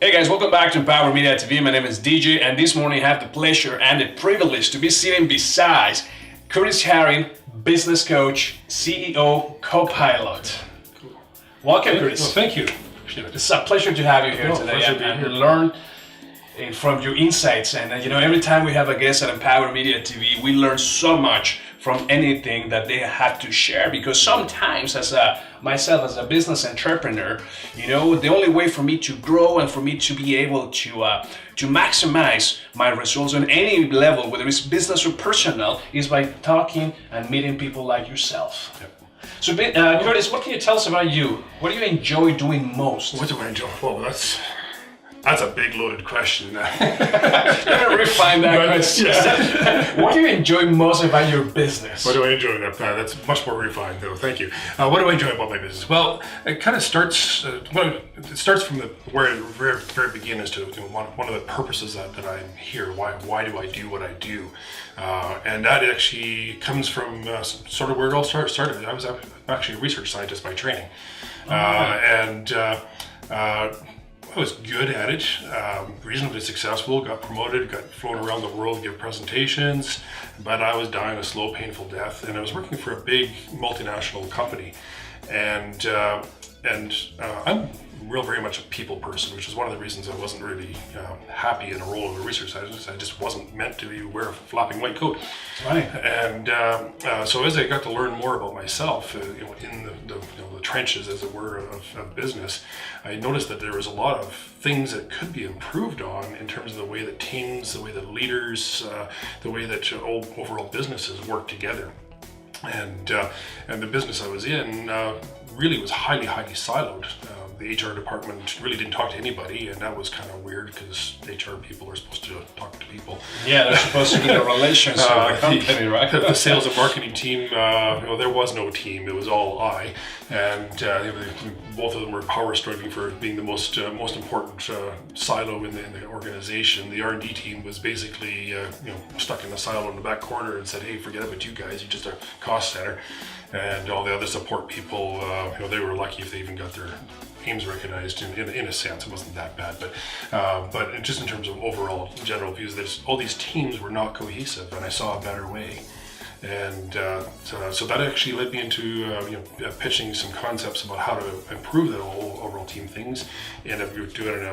Hey guys, welcome back to Power Media TV. My name is DJ, and this morning I have the pleasure and the privilege to be sitting beside Curtis Harren, business coach, CEO, Copilot. Welcome, Curtis. Well, thank you. It's a pleasure to have you here today and to learn from your insights. And every time we have a guest at Power Media TV, we learn so much from anything that they have to share, because sometimes myself as a business entrepreneur, the only way for me to grow and for me to be able to maximize my results on any level, whether it's business or personal, is by talking and meeting people like yourself. Yep. So Curtis, what can you tell us about you? What do you enjoy doing most? What do I enjoy? Well, that's a big loaded question. Let me refine that question. Yeah. What do you enjoy most about your business? What do I enjoy? That's much more refined, though. Thank you. What do I enjoy about my business? Well, it kind of starts. It starts from where it very begin as to one of the purposes that I'm here. Why do I do what I do? And that actually comes from sort of where it all started. I'm actually a research scientist by training, I was good at it, reasonably successful, got promoted, got flown around the world to give presentations, but I was dying a slow, painful death, and I was working for a big multinational company. And I'm very much a people person, which is one of the reasons I wasn't really happy in a role of a research scientist. I just wasn't meant to wear a flapping white coat. Right. And so as I got to learn more about myself, in the trenches, as it were, of business, I noticed that there was a lot of things that could be improved on in terms of the way that teams, the way that leaders, the way that overall businesses work together. And the business I was in really was highly siloed. The HR department really didn't talk to anybody, and that was kind of weird because HR people are supposed to talk to people. Yeah, they're supposed to be the relations with the company, right? The sales and marketing team, there was no team; it was all I, and both of them were power striving for being the most important silo in the organization. The R&D team was basically stuck in the silo in the back corner and said, "Hey, forget about you guys; you're just a cost center." And all the other support people, they were lucky if they even got their names recognized. In a sense, it wasn't that bad, but just in terms of overall general views, all these teams were not cohesive, and I saw a better way. And so that actually led me into pitching some concepts about how to improve that overall team things. Ended up doing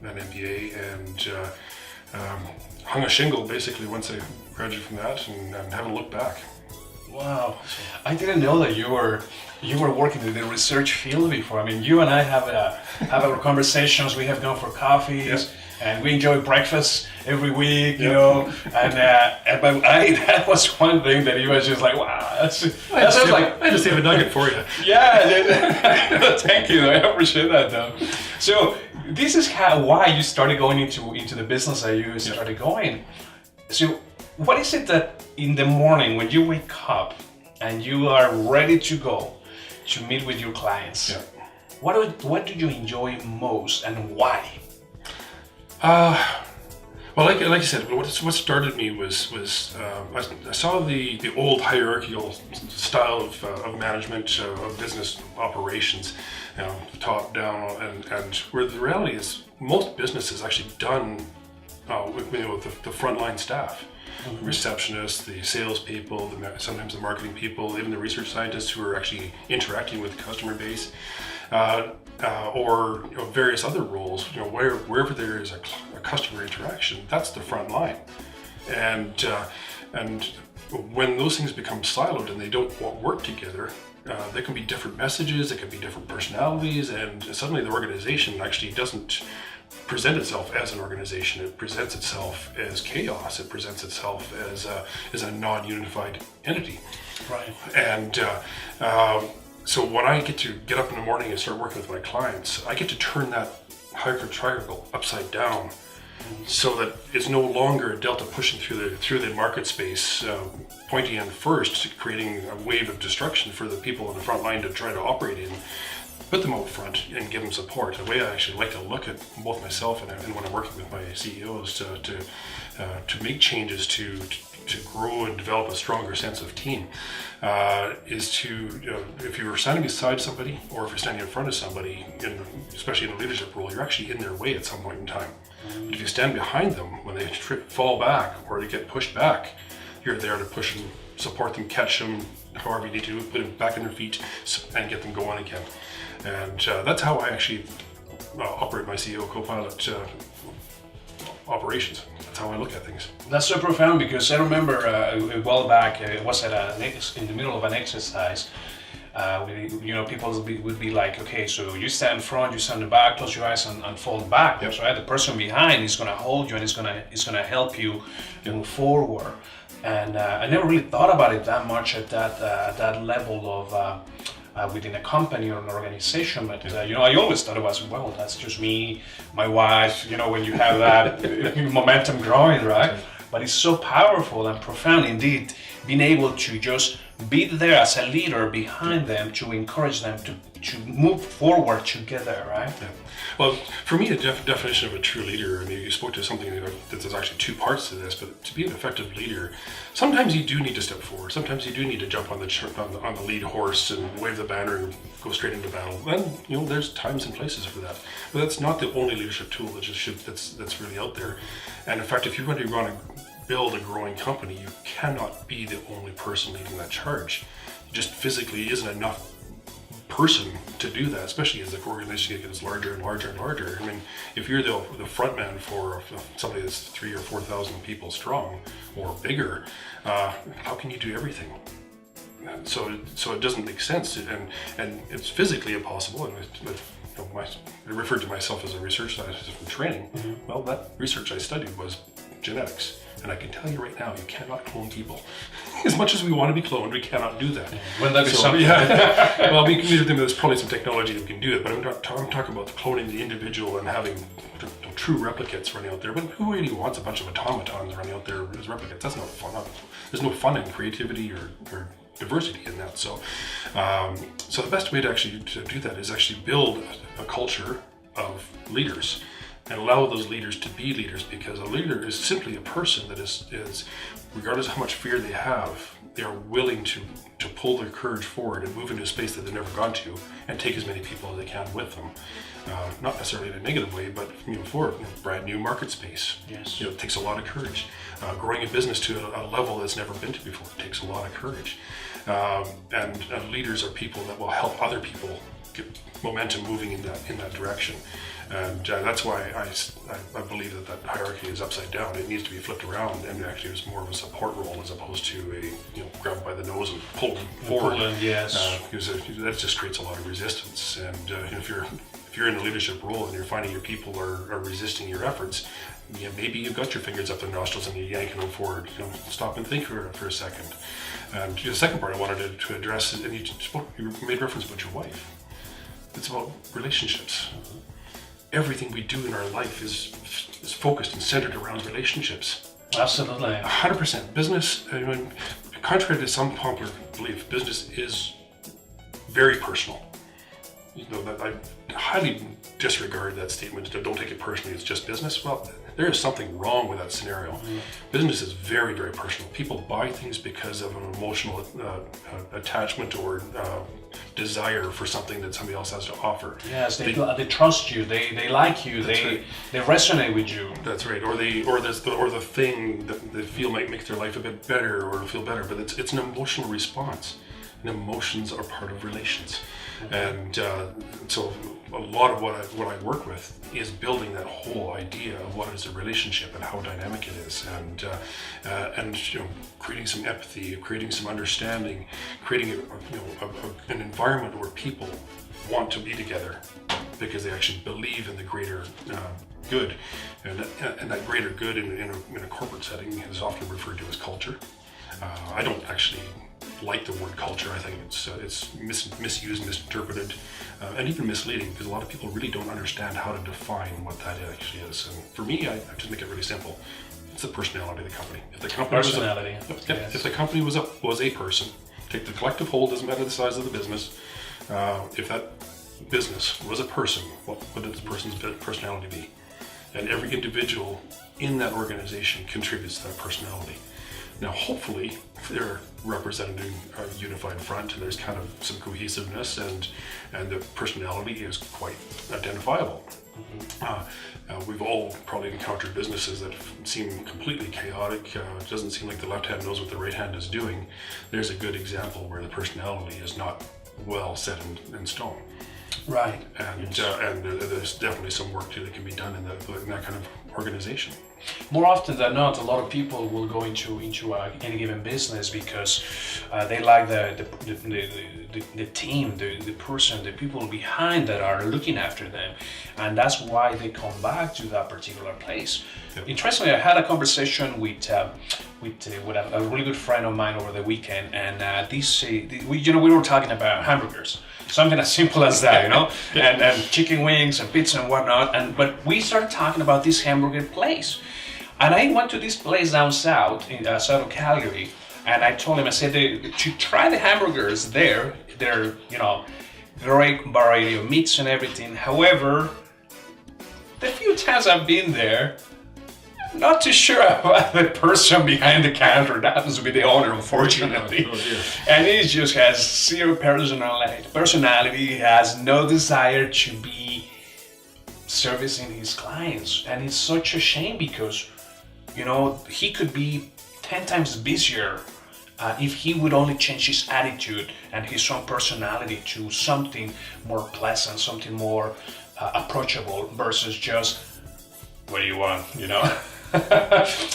an MBA and hung a shingle basically once I graduated from that, and haven't looked back. Wow, I didn't know that you were working in the research field before. I mean, you and I have our conversations. We have gone for coffees, yep. And we enjoy breakfast every week, yep. And that was one thing that he was just like, wow, I just have a nugget for you. Yeah, thank you. I appreciate that, though. So this is why you started going into the business that you started going. So what is it that in the morning when you wake up and you are ready to go to meet with your clients, what do you enjoy most and why? Well, like I said, what started me was I saw the old hierarchical style of management of business operations, top down, and where the reality is most business is actually done with the frontline staff. Mm-hmm. Receptionists, the salespeople, sometimes the marketing people, even the research scientists who are actually interacting with the customer base, or various other roles. Wherever there is a customer interaction, that's the front line. And when those things become siloed and they don't work together, there can be different messages, there can be different personalities, and suddenly the organization actually doesn't present itself as an organization. It presents itself as chaos. It presents itself as a non-unified entity. Right. And so when I get to get up in the morning and start working with my clients, I get to turn that hierarchical triangle upside down, so that it's no longer a delta pushing through the market space, pointing in first, creating a wave of destruction for the people on the front line to try to operate in. put them out front and give them support. The way I actually like to look at both myself and when I'm working with my CEOs to make changes to grow and develop a stronger sense of team is to, if you're standing beside somebody or if you're standing in front of somebody, especially in a leadership role, you're actually in their way at some point in time. But if you stand behind them when they fall back or they get pushed back, you're there to push them, support them, catch them, however you need to, put them back on their feet and get them going again. And that's how I actually operate my CEO Copilot operations. That's how I look at things. That's so profound, because I remember a while back, it was in the middle of an exercise. People would be like, okay, so you stand in front, you stand in the back, close your eyes and fall back. Yep. Right? The person behind is going to hold you and is going to help you move forward. And I never really thought about it that much at that level of within a company or an organization, but I always thought it was, well, that's just me, my wife, when you have that momentum growing, right? But it's so powerful and profound indeed, being able to just be there as a leader behind them to encourage them to move forward together, right? Yeah. Well, for me, the definition of a true leader, I mean, you spoke to something that there's actually two parts to this, but to be an effective leader, sometimes you do need to step forward. Sometimes you do need to jump on the lead horse and wave the banner and go straight into battle. And there's times and places for that. But that's not the only leadership tool that's really out there. And in fact, if you're going to build a growing company, you cannot be the only person leading that charge. Just physically isn't enough person to do that, especially as the organization gets larger and larger and larger. I mean, if you're the front man for somebody that's 3,000 or 4,000 people strong or bigger, how can you do everything? So it doesn't make sense, and it's physically impossible. And I referred to myself as a research scientist from training. Mm-hmm. Well, that research I studied was genetics. And I can tell you right now, you cannot clone people. As much as we want to be cloned, we cannot do that. Wouldn't that be something? Yeah. Well, there's probably some technology that can do it, but I'm talking about cloning the individual and having true replicates running out there. But who really wants a bunch of automatons running out there as replicates? That's not fun. There's no fun in creativity or diversity in that. So the best way to do that is actually build a culture of leaders and allow those leaders to be leaders, because a leader is simply a person that is regardless of how much fear they have, they are willing to pull their courage forward and move into a space that they've never gone to and take as many people as they can with them. Not necessarily in a negative way, but for a brand new market space. Yes. It takes a lot of courage. Growing a business to a level that's never been to before takes a lot of courage. And leaders are people that will help other people get momentum moving in that direction. And that's why I believe that hierarchy is upside down. It needs to be flipped around, and actually it's more of a support role as opposed to a grab by the nose and pull them forward. Yes. Because that just creates a lot of resistance. And if you're in a leadership role and you're finding your people are resisting your efforts, maybe you've got your fingers up their nostrils and you're yanking them forward. Stop and think for a second. And the second part I wanted to address is, and you made reference about your wife. It's about relationships. Everything we do in our life is focused and centered around relationships. Absolutely. 100%. Business, contrary to some popular belief, business is very personal. I highly disregard that statement. Don't take it personally, it's just business. Well, there is something wrong with that scenario. Mm-hmm. Business is very, very personal. People buy things because of an emotional attachment or desire for something that somebody else has to offer. Yes, they trust you. They like you. They resonate with you. That's right. Or the thing that they feel might make their life a bit better or feel better. But it's an emotional response, and emotions are part of relations. And so a lot of what I work with is building that whole idea of what is a relationship and how dynamic it is, and creating some empathy, creating some understanding, creating an environment where people want to be together because they actually believe in the greater good, and that greater good in a corporate setting is often referred to as culture. I don't actually like the word culture. I think it's misused, misinterpreted, and even misleading, because a lot of people really don't understand how to define what that actually is. And for me, I just make it really simple. It's the personality of the company. If the company if the company was a person, take the collective whole, doesn't matter the size of the business. If that business was a person, what would this person's personality be? And every individual in that organization contributes to that personality. Now, hopefully, they're representing a unified front, and there's kind of some cohesiveness, and the personality is quite identifiable. We've all probably encountered businesses that seem completely chaotic. It doesn't seem like the left hand knows what the right hand is doing. There's a good example where the personality is not well set in stone. Right. And there's definitely some work that can be done in that kind of organization. More often than not, a lot of people will go into any given business because they like the team, the person, the people behind that are looking after them, and that's why they come back to that particular place. Yep. Interestingly, I had a conversation with a really good friend of mine over the weekend, and we were talking about hamburgers. Something as simple as that, and chicken wings and pizza and whatnot. But we started talking about this hamburger place, and I went to this place down south south of Calgary, and I told him, I said, to try the hamburgers there, they're great variety of meats and everything. However, the few times I've been there, not too sure about the person behind the counter. That happens to be the owner, unfortunately. And he just has zero personality. He has no desire to be servicing his clients. And it's such a shame because, he could be 10 times busier if he would only change his attitude and his own personality to something more pleasant, something more approachable versus just, what do you want,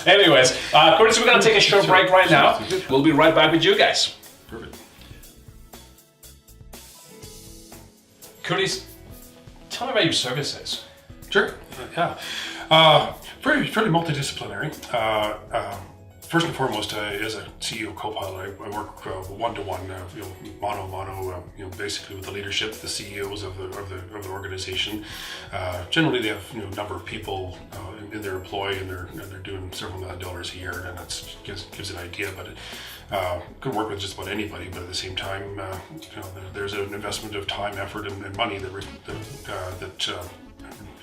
Anyways, Curtis, we're going to take a short break right now. We'll be right back with you guys. Perfect. Curtis, tell me about your services. Sure. Yeah. Fairly multidisciplinary. First and foremost, as a CEO of Copilot, I work one-to-one, mano-a-mano, basically with the leadership, the CEOs of the organization. Generally, they have a number of people in their employ, and they're doing several $1 million a year, and that gives an idea. But could work with just about anybody. But at the same time, there's an investment of time, effort, and money that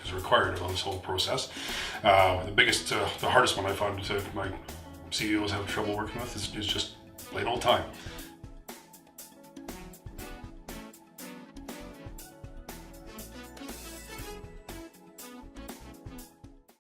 is required of this whole process. The hardest one I found my CEOs have trouble working with is just plain old time.